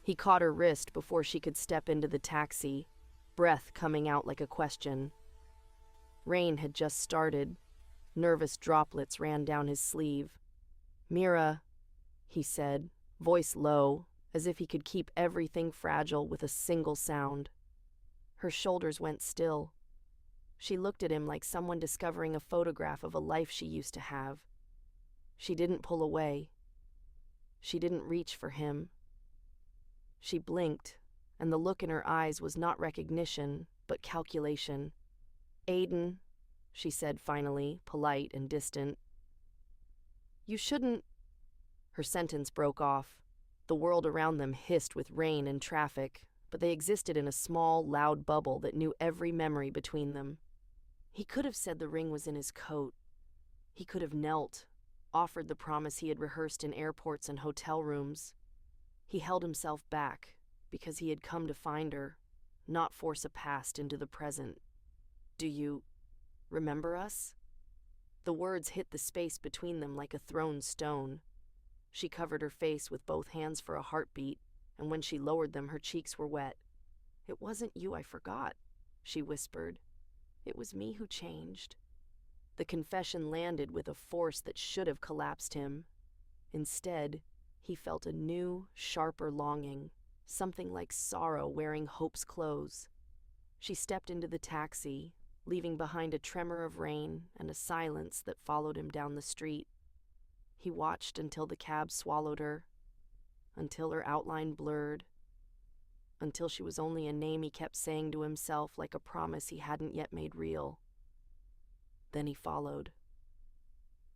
He caught her wrist before she could step into the taxi, breath coming out like a question. Rain had just started. Nervous droplets ran down his sleeve. "Mira," he said, voice low, as if he could keep everything fragile with a single sound. Her shoulders went still. She looked at him like someone discovering a photograph of a life she used to have. She didn't pull away. She didn't reach for him. She blinked, and the look in her eyes was not recognition, but calculation. "Aiden," she said finally, polite and distant. "You shouldn't—" Her sentence broke off. The world around them hissed with rain and traffic, but they existed in a small, loud bubble that knew every memory between them. He could have said the ring was in his coat. He could have knelt, offered the promise he had rehearsed in airports and hotel rooms. He held himself back because he had come to find her, not force a past into the present. "Do you remember us?" The words hit the space between them like a thrown stone. She covered her face with both hands for a heartbeat, and when she lowered them, her cheeks were wet. "It wasn't you I forgot," she whispered. "It was me who changed." The confession landed with a force that should have collapsed him. Instead, he felt a new, sharper longing, something like sorrow wearing hope's clothes. She stepped into the taxi, leaving behind a tremor of rain and a silence that followed him down the street. He watched until the cab swallowed her, until her outline blurred, until she was only a name he kept saying to himself like a promise he hadn't yet made real. Then he followed.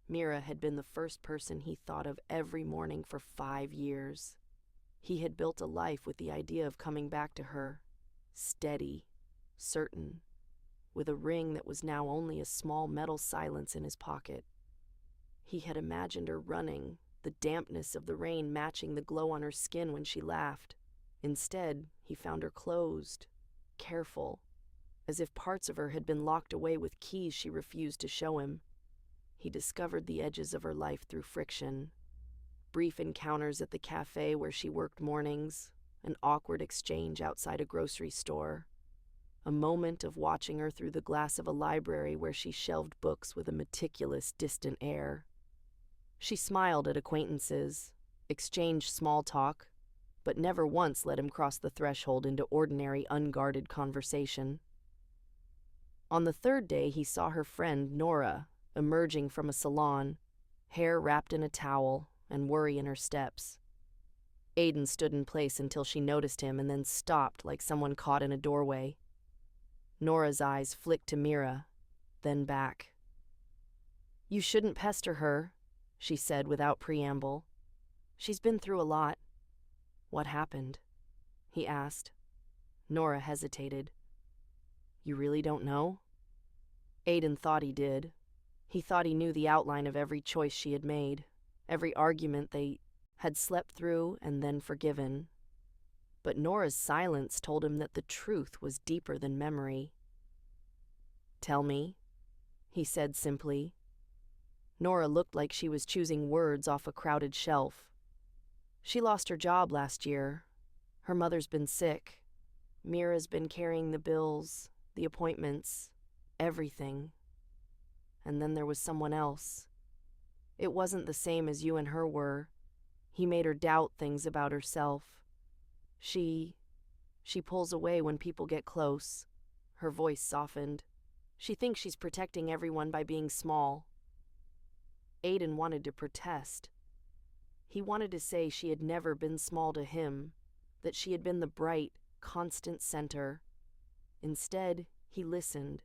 Mira had been the first person he thought of every morning for 5 years. He had built a life with the idea of coming back to her, steady, certain, with a ring that was now only a small metal silence in his pocket. He had imagined her running, the dampness of the rain matching the glow on her skin when she laughed. Instead, he found her closed, careful, as if parts of her had been locked away with keys she refused to show him. He discovered the edges of her life through friction. Brief encounters at the cafe where she worked mornings, an awkward exchange outside a grocery store, a moment of watching her through the glass of a library where she shelved books with a meticulous, distant air. She smiled at acquaintances, exchanged small talk, but never once let him cross the threshold into ordinary, unguarded conversation. On the third day, he saw her friend, Nora, emerging from a salon, hair wrapped in a towel and worry in her steps. Aiden stood in place until she noticed him and then stopped like someone caught in a doorway. Nora's eyes flicked to Mira, then back. "You shouldn't pester her," she said without preamble. "She's been through a lot." "What happened?" he asked. Nora hesitated. "You really don't know?" Aiden thought he did. He thought he knew the outline of every choice she had made, every argument they had slept through and then forgiven. But Nora's silence told him that the truth was deeper than memory. "Tell me," he said simply. Nora looked like she was choosing words off a crowded shelf. "She lost her job last year. Her mother's been sick. Mira's been carrying the bills, the appointments, everything. And then there was someone else. It wasn't the same as you and her were. He made her doubt things about herself. She pulls away when people get close." Her voice softened. "She thinks she's protecting everyone by being small." Aiden wanted to protest. He wanted to say she had never been small to him, that she had been the bright, constant center. Instead, he listened,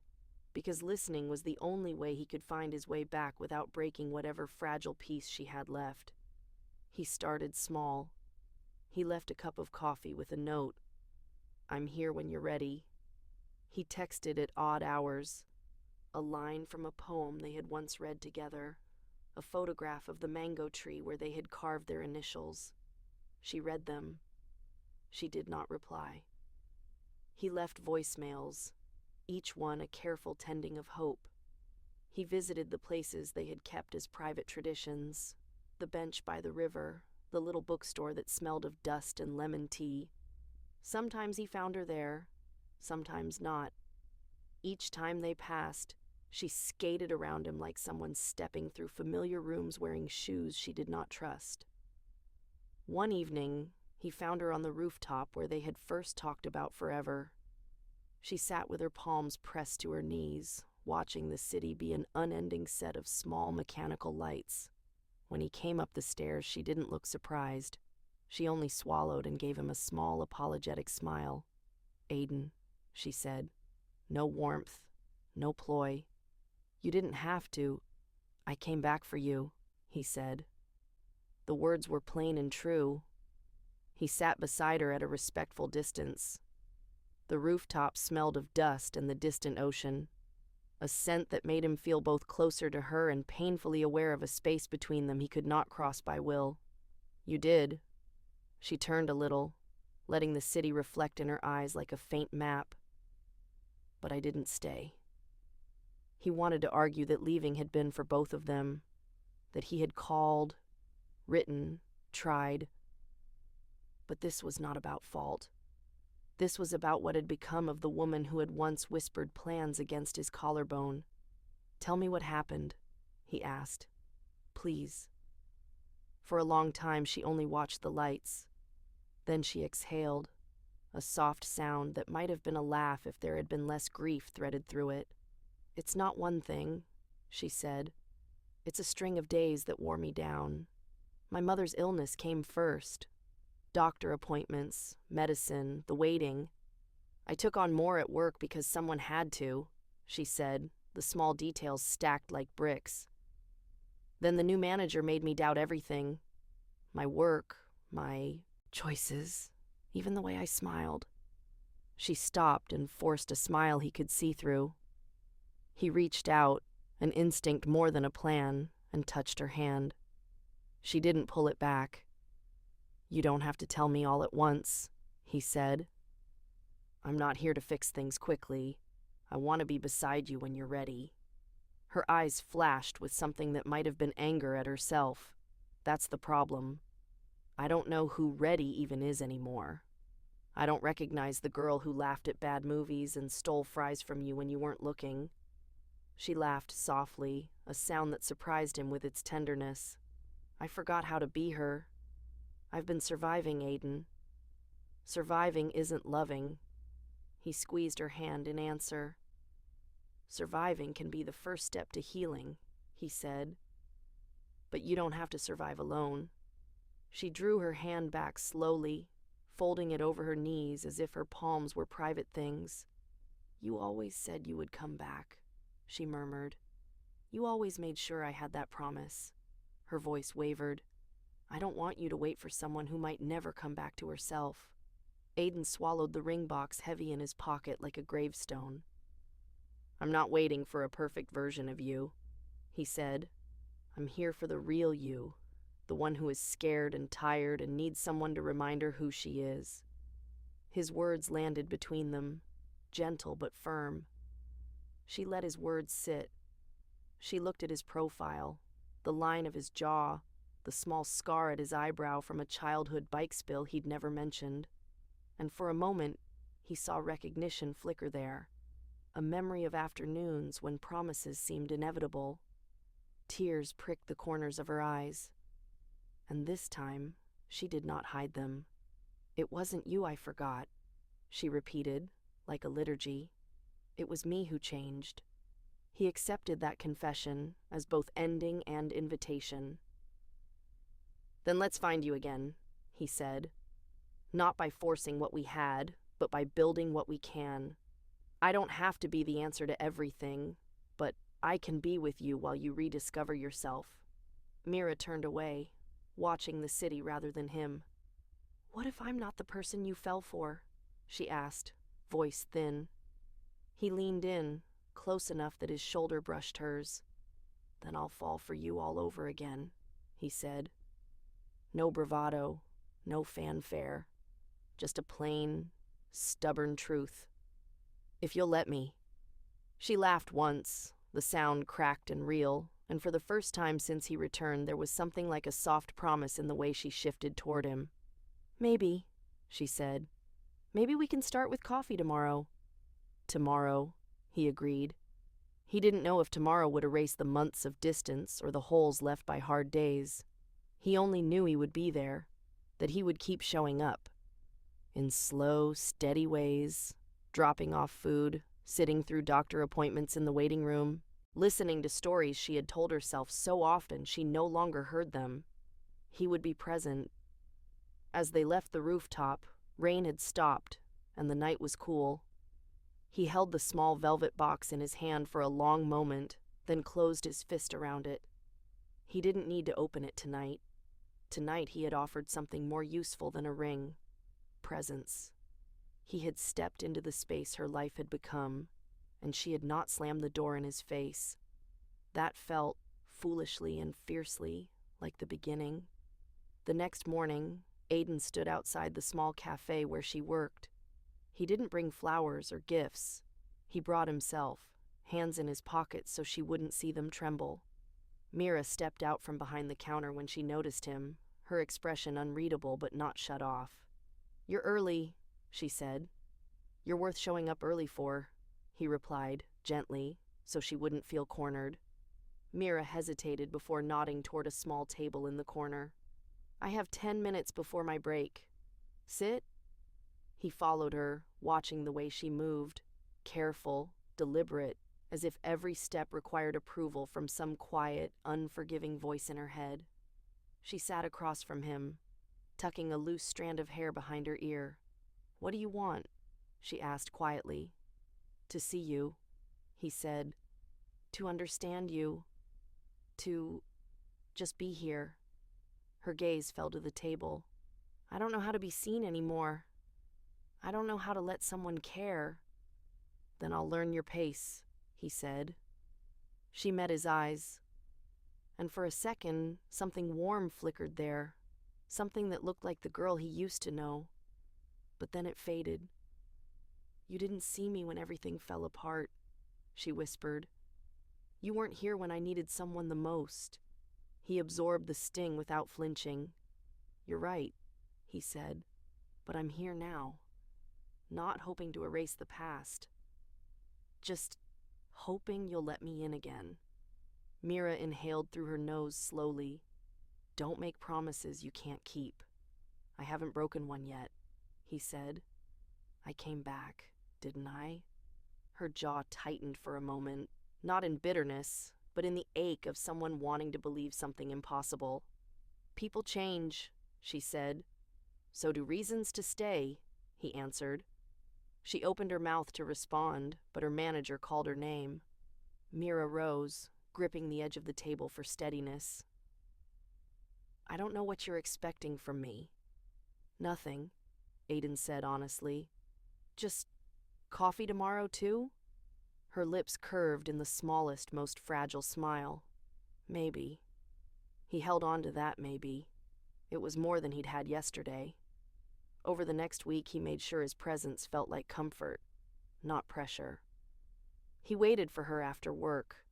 because listening was the only way he could find his way back without breaking whatever fragile piece she had left. He started small. He left a cup of coffee with a note. "I'm here when you're ready." He texted at odd hours, a line from a poem they had once read together, a photograph of the mango tree where they had carved their initials. She read them. She did not reply. He left voicemails, each one a careful tending of hope. He visited the places they had kept as private traditions, the bench by the river, the little bookstore that smelled of dust and lemon tea. Sometimes he found her there, sometimes not. Each time they passed, she skated around him like someone stepping through familiar rooms wearing shoes she did not trust. One evening, he found her on the rooftop where they had first talked about forever. She sat with her palms pressed to her knees, watching the city be an unending set of small mechanical lights. When he came up the stairs, she didn't look surprised. She only swallowed and gave him a small, apologetic smile. "Aiden," she said. No warmth, no ploy. "You didn't have to. I came back for you," he said. The words were plain and true. He sat beside her at a respectful distance. The rooftop smelled of dust and the distant ocean, a scent that made him feel both closer to her and painfully aware of a space between them he could not cross by will. "You did." She turned a little, letting the city reflect in her eyes like a faint map. "But I didn't stay." He wanted to argue that leaving had been for both of them, that he had called, written, tried. But this was not about fault. This was about what had become of the woman who had once whispered plans against his collarbone. "Tell me what happened," he asked. "Please." For a long time she only watched the lights. Then she exhaled, a soft sound that might have been a laugh if there had been less grief threaded through it. "It's not one thing," she said. "It's a string of days that wore me down. My mother's illness came first. Doctor appointments, medicine, the waiting. I took on more at work because someone had to," she said, the small details stacked like bricks. "Then the new manager made me doubt everything. My work, my choices, even the way I smiled." She stopped and forced a smile he could see through. He reached out, an instinct more than a plan, and touched her hand. She didn't pull it back. "You don't have to tell me all at once," he said. "I'm not here to fix things quickly. I want to be beside you when you're ready." Her eyes flashed with something that might have been anger at herself. "That's the problem. I don't know who ready even is anymore. I don't recognize the girl who laughed at bad movies and stole fries from you when you weren't looking." She laughed softly, a sound that surprised him with its tenderness. "I forgot how to be her. I've been surviving, Aiden. Surviving isn't loving." He squeezed her hand in answer. "Surviving can be the first step to healing," he said. "But you don't have to survive alone." She drew her hand back slowly, folding it over her knees as if her palms were private things. "You always said you would come back," she murmured. "You always made sure I had that promise." Her voice wavered. "I don't want you to wait for someone who might never come back to herself." Aiden swallowed the ring box heavy in his pocket like a gravestone. "I'm not waiting for a perfect version of you," he said. "I'm here for the real you, the one who is scared and tired and needs someone to remind her who she is." His words landed between them, gentle but firm. She let his words sit. She looked at his profile, the line of his jaw, the small scar at his eyebrow from a childhood bike spill he'd never mentioned. And for a moment, he saw recognition flicker there, a memory of afternoons when promises seemed inevitable. Tears pricked the corners of her eyes. And this time, she did not hide them. "It wasn't you I forgot," she repeated, like a liturgy. "It was me who changed." He accepted that confession as both ending and invitation. "Then let's find you again," he said. "Not by forcing what we had, but by building what we can. I don't have to be the answer to everything, but I can be with you while you rediscover yourself." Mira turned away, watching the city rather than him. "What if I'm not the person you fell for?" she asked, voice thin. He leaned in, close enough that his shoulder brushed hers. "Then I'll fall for you all over again," he said. No bravado, no fanfare, just a plain, stubborn truth. "If you'll let me." She laughed once, the sound cracked and real, and for the first time since he returned, there was something like a soft promise in the way she shifted toward him. "Maybe," she said. "Maybe we can start with coffee tomorrow." "Tomorrow," he agreed. He didn't know if tomorrow would erase the months of distance or the holes left by hard days. He only knew he would be there, that he would keep showing up. In slow, steady ways, dropping off food, sitting through doctor appointments in the waiting room, listening to stories she had told herself so often she no longer heard them. He would be present. As they left the rooftop, rain had stopped, and the night was cool. He held the small velvet box in his hand for a long moment, then closed his fist around it. He didn't need to open it tonight. Tonight he had offered something more useful than a ring. Presence. He had stepped into the space her life had become, and she had not slammed the door in his face. That felt, foolishly and fiercely, like the beginning. The next morning, Aiden stood outside the small cafe where she worked. He didn't bring flowers or gifts. He brought himself, hands in his pockets so she wouldn't see them tremble. Mira stepped out from behind the counter when she noticed him, her expression unreadable but not shut off. "You're early," she said. "You're worth showing up early for," he replied, gently, so she wouldn't feel cornered. Mira hesitated before nodding toward a small table in the corner. "I have 10 minutes before my break. Sit?" He followed her, watching the way she moved, careful, deliberate, as if every step required approval from some quiet, unforgiving voice in her head. She sat across from him, tucking a loose strand of hair behind her ear. "What do you want?" she asked quietly. "To see you," he said. "To understand you. To just be here." Her gaze fell to the table. "I don't know how to be seen anymore. I don't know how to let someone care." "Then I'll learn your pace," he said. She met his eyes, and for a second, something warm flickered there, something that looked like the girl he used to know. But then it faded. "You didn't see me when everything fell apart," she whispered. "You weren't here when I needed someone the most." He absorbed the sting without flinching. "You're right," he said, "but I'm here now. Not hoping to erase the past. Just hoping you'll let me in again." Mira inhaled through her nose slowly. "Don't make promises you can't keep." "I haven't broken one yet," he said. "I came back, didn't I?" Her jaw tightened for a moment, not in bitterness, but in the ache of someone wanting to believe something impossible. "People change," she said. "So do reasons to stay," he answered. She opened her mouth to respond, but her manager called her name. Mira rose, gripping the edge of the table for steadiness. "I don't know what you're expecting from me." "Nothing," Aiden said honestly. "Just coffee tomorrow, too?" Her lips curved in the smallest, most fragile smile. "Maybe." He held on to that maybe. It was more than he'd had yesterday. Over the next week, he made sure his presence felt like comfort, not pressure. He waited for her after work,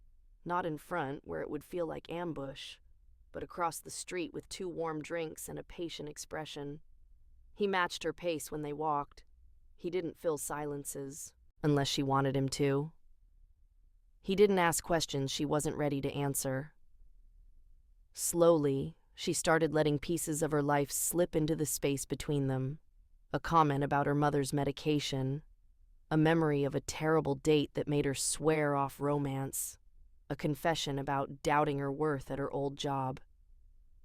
not in front where it would feel like ambush, but across the street with 2 warm drinks and a patient expression. He matched her pace when they walked. He didn't fill silences, unless she wanted him to. He didn't ask questions she wasn't ready to answer. Slowly, she started letting pieces of her life slip into the space between them. A comment about her mother's medication, a memory of a terrible date that made her swear off romance, a confession about doubting her worth at her old job.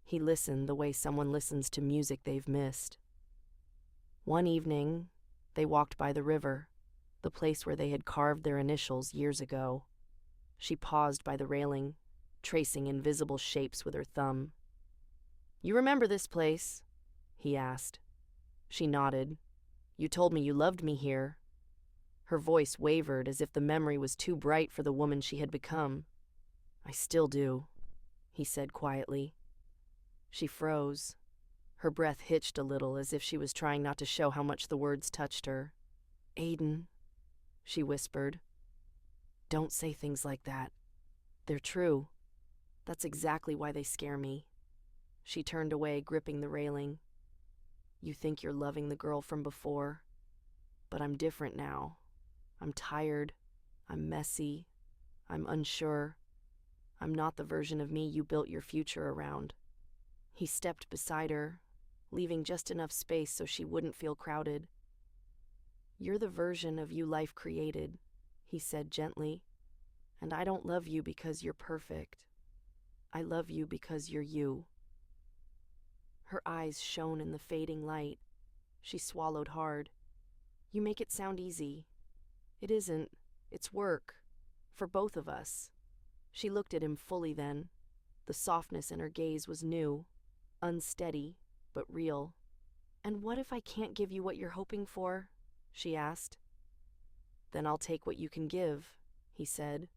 He listened the way someone listens to music they've missed. One evening, they walked by the river, the place where they had carved their initials years ago. She paused by the railing, tracing invisible shapes with her thumb. "You remember this place?" he asked. She nodded. "You told me you loved me here." Her voice wavered as if the memory was too bright for the woman she had become. "I still do," he said quietly. She froze. Her breath hitched a little as if she was trying not to show how much the words touched her. "Aiden," she whispered. "Don't say things like that. They're true." That's exactly why they scare me. She turned away, gripping the railing. You think you're loving the girl from before, but I'm different now. I'm tired. I'm messy. I'm unsure. I'm not the version of me you built your future around. He stepped beside her, leaving just enough space so she wouldn't feel crowded. You're the version of you life created, he said gently, and I don't love you because you're perfect. I love you because you're you. Her eyes shone in the fading light. She swallowed hard. You make it sound easy. It isn't. It's work. For both of us. She looked at him fully then. The softness in her gaze was new, unsteady, but real. And what if I can't give you what you're hoping for? She asked. Then I'll take what you can give, he said,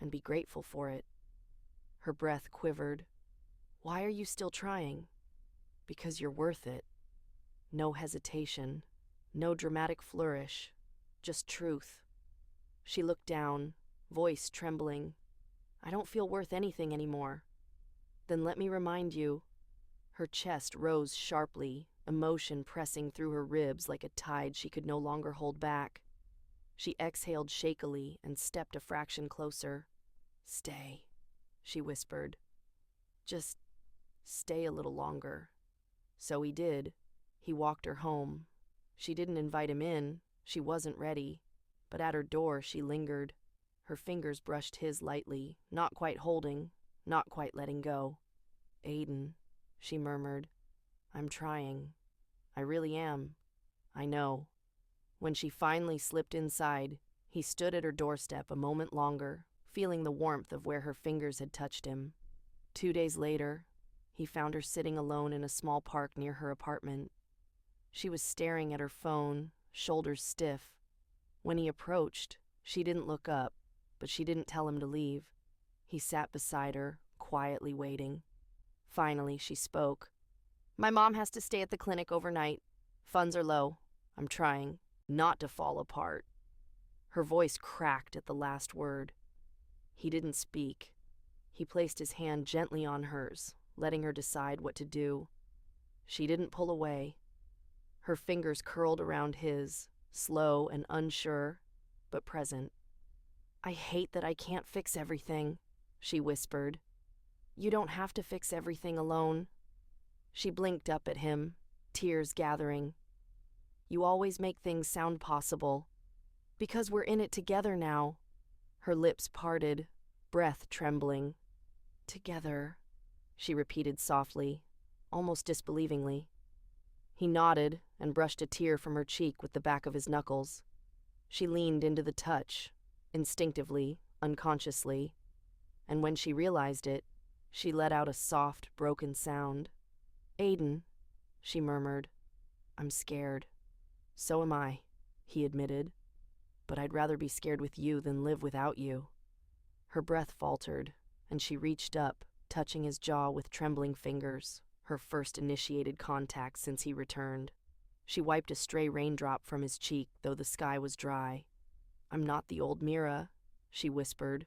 and be grateful for it. Her breath quivered. Why are you still trying? Because you're worth it. No hesitation, no dramatic flourish, just truth. She looked down, voice trembling. I don't feel worth anything anymore. Then let me remind you. Her chest rose sharply, emotion pressing through her ribs like a tide she could no longer hold back. She exhaled shakily and stepped a fraction closer. Stay, she whispered. Just stay a little longer. So he did. He walked her home. She didn't invite him in. She wasn't ready. But at her door she lingered. Her fingers brushed his lightly, not quite holding, not quite letting go. Aiden, she murmured. I'm trying. I really am. I know. When she finally slipped inside, he stood at her doorstep a moment longer, feeling the warmth of where her fingers had touched him. 2 days later, he found her sitting alone in a small park near her apartment. She was staring at her phone, shoulders stiff. When he approached, she didn't look up, but she didn't tell him to leave. He sat beside her, quietly waiting. Finally, she spoke. My mom has to stay at the clinic overnight. Funds are low. I'm trying not to fall apart. Her voice cracked at the last word. He didn't speak. He placed his hand gently on hers, letting her decide what to do. She didn't pull away. Her fingers curled around his, slow and unsure, but present. I hate that I can't fix everything, she whispered. You don't have to fix everything alone. She blinked up at him, tears gathering. You always make things sound possible. Because we're in it together now. Her lips parted, breath trembling. Together, she repeated softly, almost disbelievingly. He nodded and brushed a tear from her cheek with the back of his knuckles. She leaned into the touch, instinctively, unconsciously, and when she realized it, she let out a soft, broken sound. Aiden, she murmured. I'm scared. So am I, he admitted. But I'd rather be scared with you than live without you. Her breath faltered, and she reached up, touching his jaw with trembling fingers, her first initiated contact since he returned. She wiped a stray raindrop from his cheek, though the sky was dry. I'm not the old Mira, she whispered.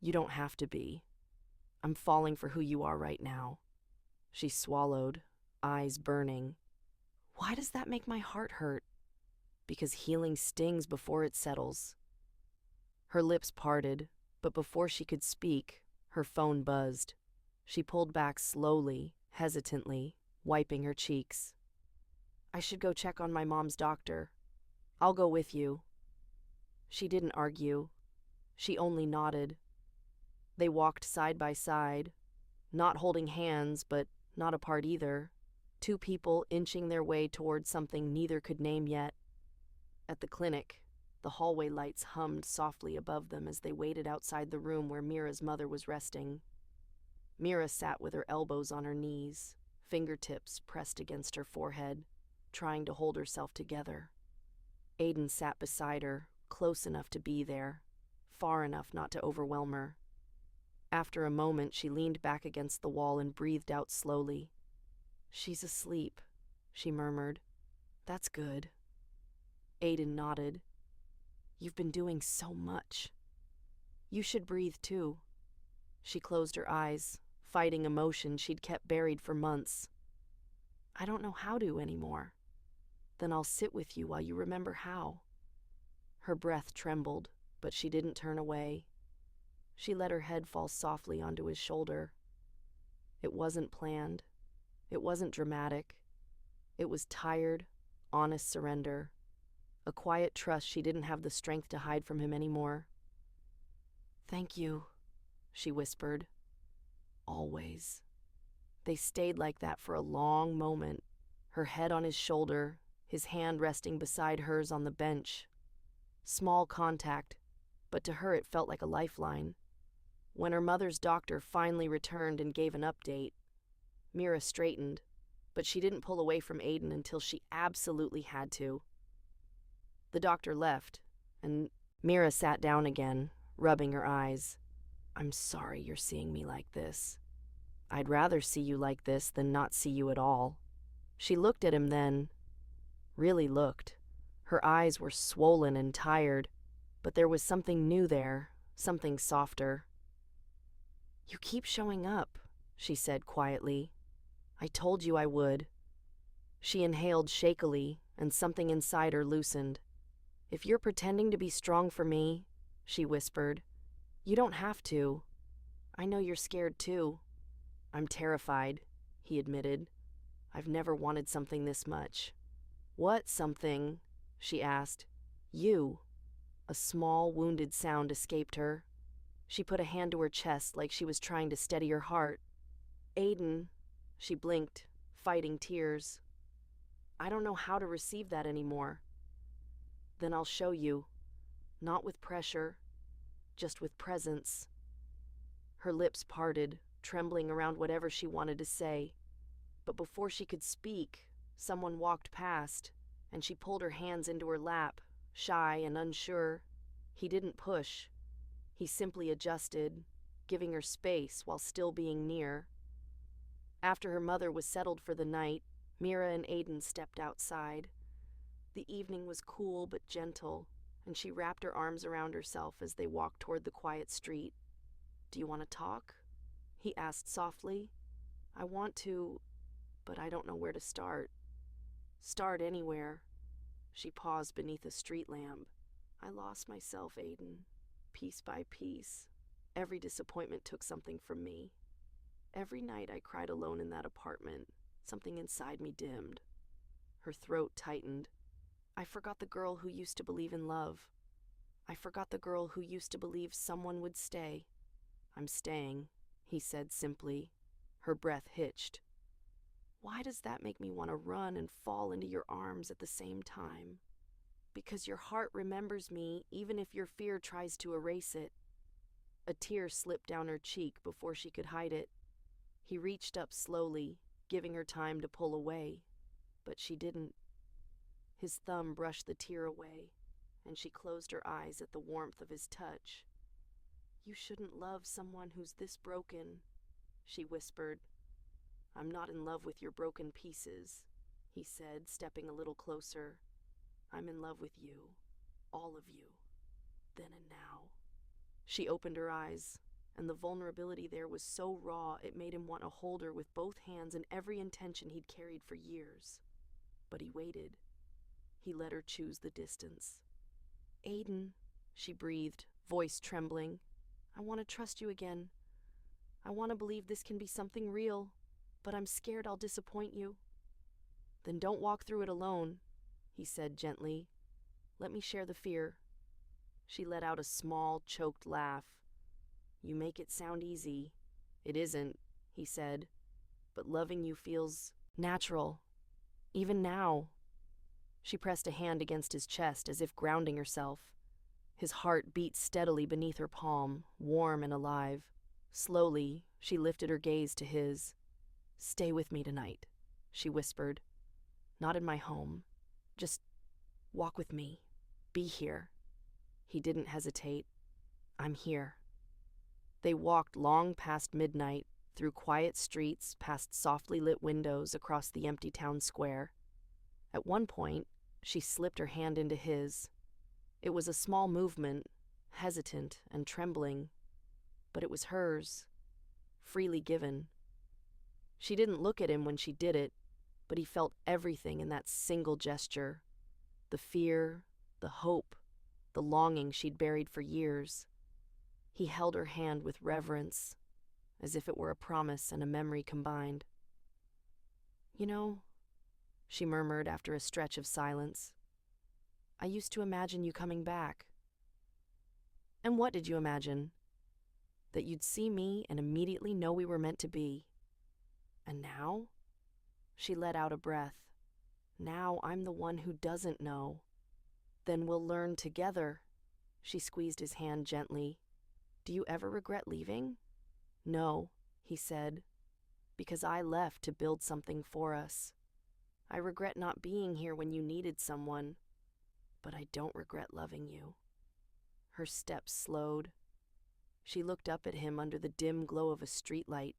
You don't have to be. I'm falling for who you are right now. She swallowed, eyes burning. Why does that make my heart hurt? Because healing stings before it settles. Her lips parted, but before she could speak, her phone buzzed. She pulled back slowly, hesitantly, wiping her cheeks. I should go check on my mom's doctor. I'll go with you. She didn't argue. She only nodded. They walked side by side, not holding hands, but not apart either. Two people inching their way towards something neither could name yet. At the clinic, the hallway lights hummed softly above them as they waited outside the room where Mira's mother was resting. Mira sat with her elbows on her knees, fingertips pressed against her forehead, trying to hold herself together. Aiden sat beside her, close enough to be there, far enough not to overwhelm her. After a moment, she leaned back against the wall and breathed out slowly. She's asleep, she murmured. That's good. Aiden nodded. You've been doing so much. You should breathe too. She closed her eyes, fighting emotion she'd kept buried for months. I don't know how to anymore. Then I'll sit with you while you remember how. Her breath trembled, but she didn't turn away. She let her head fall softly onto his shoulder. It wasn't planned. It wasn't dramatic. It was tired, honest surrender. A quiet trust she didn't have the strength to hide from him anymore. Thank you, she whispered. Always. They stayed like that for a long moment, her head on his shoulder, his hand resting beside hers on the bench. Small contact, but to her it felt like a lifeline. When her mother's doctor finally returned and gave an update, Mira straightened, but she didn't pull away from Aiden until she absolutely had to. The doctor left, and Mira sat down again, rubbing her eyes. I'm sorry you're seeing me like this. I'd rather see you like this than not see you at all. She looked at him then, really looked. Her eyes were swollen and tired, but there was something new there, something softer. You keep showing up, she said quietly. I told you I would. She inhaled shakily, and something inside her loosened. If you're pretending to be strong for me, she whispered, you don't have to. I know you're scared too. I'm terrified, he admitted. I've never wanted something this much. What something? She asked. You. A small, wounded sound escaped her. She put a hand to her chest like she was trying to steady her heart. Aiden, she blinked, fighting tears. I don't know how to receive that anymore. Then I'll show you. Not with pressure, just with presence. Her lips parted, trembling around whatever she wanted to say. But before she could speak, someone walked past, and she pulled her hands into her lap, shy and unsure. He didn't push. He simply adjusted, giving her space while still being near. After her mother was settled for the night, Mira and Aiden stepped outside. The evening was cool but gentle, and she wrapped her arms around herself as they walked toward the quiet street. Do you want to talk? He asked softly. I want to, but I don't know where to start. Start anywhere. She paused beneath a street lamp. I lost myself, Aiden, piece by piece. Every disappointment took something from me. Every night I cried alone in that apartment. Something inside me dimmed. Her throat tightened. I forgot the girl who used to believe in love. I forgot the girl who used to believe someone would stay. I'm staying, he said simply. Her breath hitched. Why does that make me want to run and fall into your arms at the same time? Because your heart remembers me even if your fear tries to erase it. A tear slipped down her cheek before she could hide it. He reached up slowly, giving her time to pull away, but she didn't. His thumb brushed the tear away, and she closed her eyes at the warmth of his touch. You shouldn't love someone who's this broken, she whispered. I'm not in love with your broken pieces, he said, stepping a little closer. I'm in love with you, all of you, then and now. She opened her eyes, and the vulnerability there was so raw it made him want to hold her with both hands and every intention he'd carried for years. But he waited. He let her choose the distance. Aiden, she breathed, voice trembling. I want to trust you again. I want to believe this can be something real, but I'm scared I'll disappoint you. Then don't walk through it alone, he said gently. Let me share the fear. She let out a small, choked laugh. You make it sound easy. It isn't, he said, but loving you feels natural, even now. She pressed a hand against his chest as if grounding herself. His heart beat steadily beneath her palm, warm and alive. Slowly, she lifted her gaze to his. Stay with me tonight, she whispered. Not in my home. Just walk with me. Be here. He didn't hesitate. I'm here. They walked long past midnight, through quiet streets, past softly lit windows across the empty town square. At one point, she slipped her hand into his. It was a small movement, hesitant and trembling. but it was hers, freely given. She didn't look at him when she did it, but he felt everything in that single gesture. The fear, the hope, the longing she'd buried for years. He held her hand with reverence, as if it were a promise and a memory combined. "You know," she murmured after a stretch of silence, "I used to imagine you coming back." "And what did you imagine?" "That you'd see me and immediately know we were meant to be. And now?" She let out a breath. "Now I'm the one who doesn't know." "Then we'll learn together." She squeezed his hand gently. "Do you ever regret leaving?" "No," he said, "because I left to build something for us. I regret not being here when you needed someone, but I don't regret loving you." Her steps slowed. She looked up at him under the dim glow of a streetlight,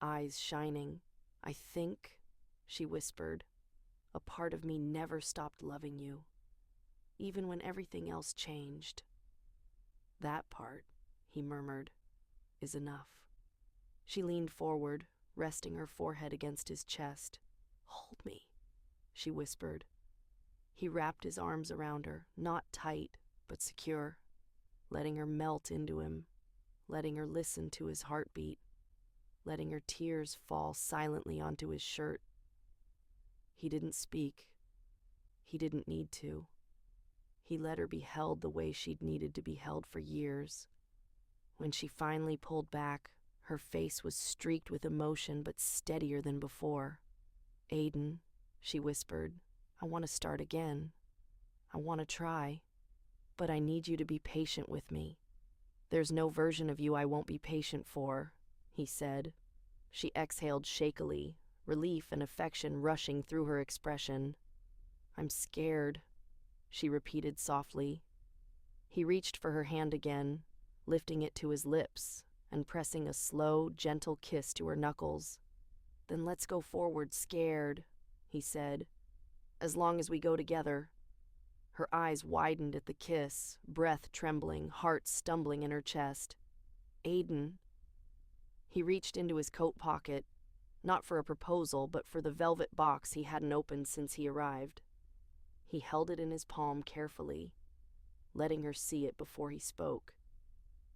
eyes shining. "I think," she whispered, "a part of me never stopped loving you, even when everything else changed." "That part," he murmured, "is enough." She leaned forward, resting her forehead against his chest. "Hold me," she whispered. He wrapped his arms around her, not tight, but secure, letting her melt into him, letting her listen to his heartbeat, letting her tears fall silently onto his shirt. He didn't speak. He didn't need to. He let her be held the way she'd needed to be held for years. When she finally pulled back, her face was streaked with emotion but steadier than before. "Aiden," she whispered, "I want to start again. I want to try. But I need you to be patient with me." "There's no version of you I won't be patient for," he said. She exhaled shakily, relief and affection rushing through her expression. "I'm scared," she repeated softly. He reached for her hand again, lifting it to his lips and pressing a slow, gentle kiss to her knuckles. "Then let's go forward scared," he said, "as long as we go together." Her eyes widened at the kiss, breath trembling, heart stumbling in her chest. "Aiden." He reached into his coat pocket, not for a proposal, but for the velvet box he hadn't opened since he arrived. He held it in his palm carefully, letting her see it before he spoke.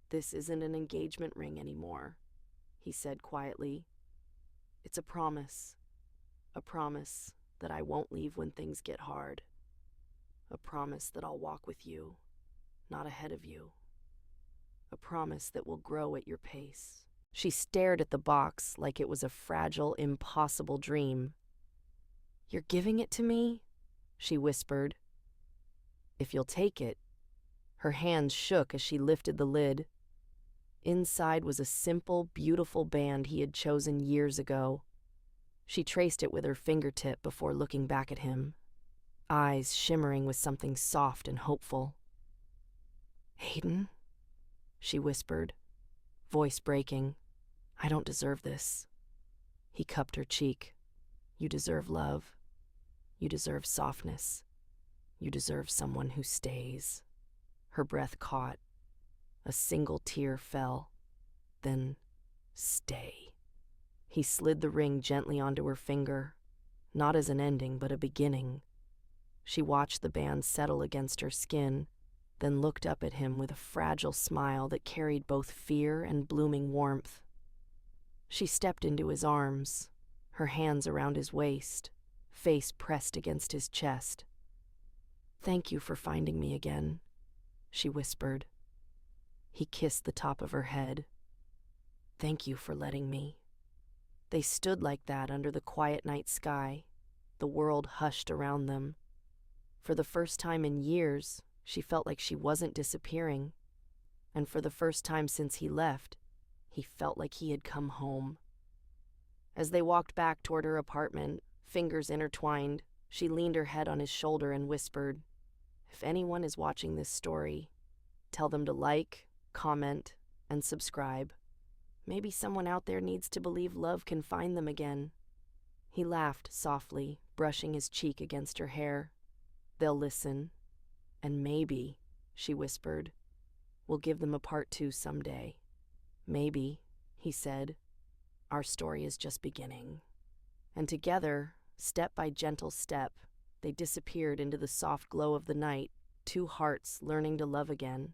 "This isn't an engagement ring anymore," he said quietly. "It's a promise that I won't leave when things get hard. A promise that I'll walk with you, not ahead of you. A promise that will grow at your pace." She stared at the box like it was a fragile, impossible dream. "You're giving it to me?" she whispered. "If you'll take it." Her hands shook as she lifted the lid. Inside was a simple, beautiful band he had chosen years ago. She traced it with her fingertip before looking back at him, eyes shimmering with something soft and hopeful. "Aiden," she whispered, voice breaking, "I don't deserve this." He cupped her cheek. "You deserve love. You deserve softness. You deserve someone who stays." Her breath caught. A single tear fell. Then, "Stay." He slid the ring gently onto her finger, not as an ending, but a beginning. She watched the band settle against her skin, then looked up at him with a fragile smile that carried both fear and blooming warmth. She stepped into his arms, her hands around his waist, face pressed against his chest. "Thank you for finding me again," she whispered. He kissed the top of her head. "Thank you for letting me." They stood like that under the quiet night sky, the world hushed around them. For the first time in years, she felt like she wasn't disappearing. And for the first time since he left, he felt like he had come home. As they walked back toward her apartment, fingers intertwined, she leaned her head on his shoulder and whispered, "If anyone is watching this story, tell them to like, comment, and subscribe. Maybe someone out there needs to believe love can find them again." He laughed softly, brushing his cheek against her hair. "They'll listen. And maybe," she whispered, "we'll give them a part 2 someday." Maybe, he said, our story is just beginning. And together, step by gentle step, they disappeared into the soft glow of the night, two hearts learning to love again.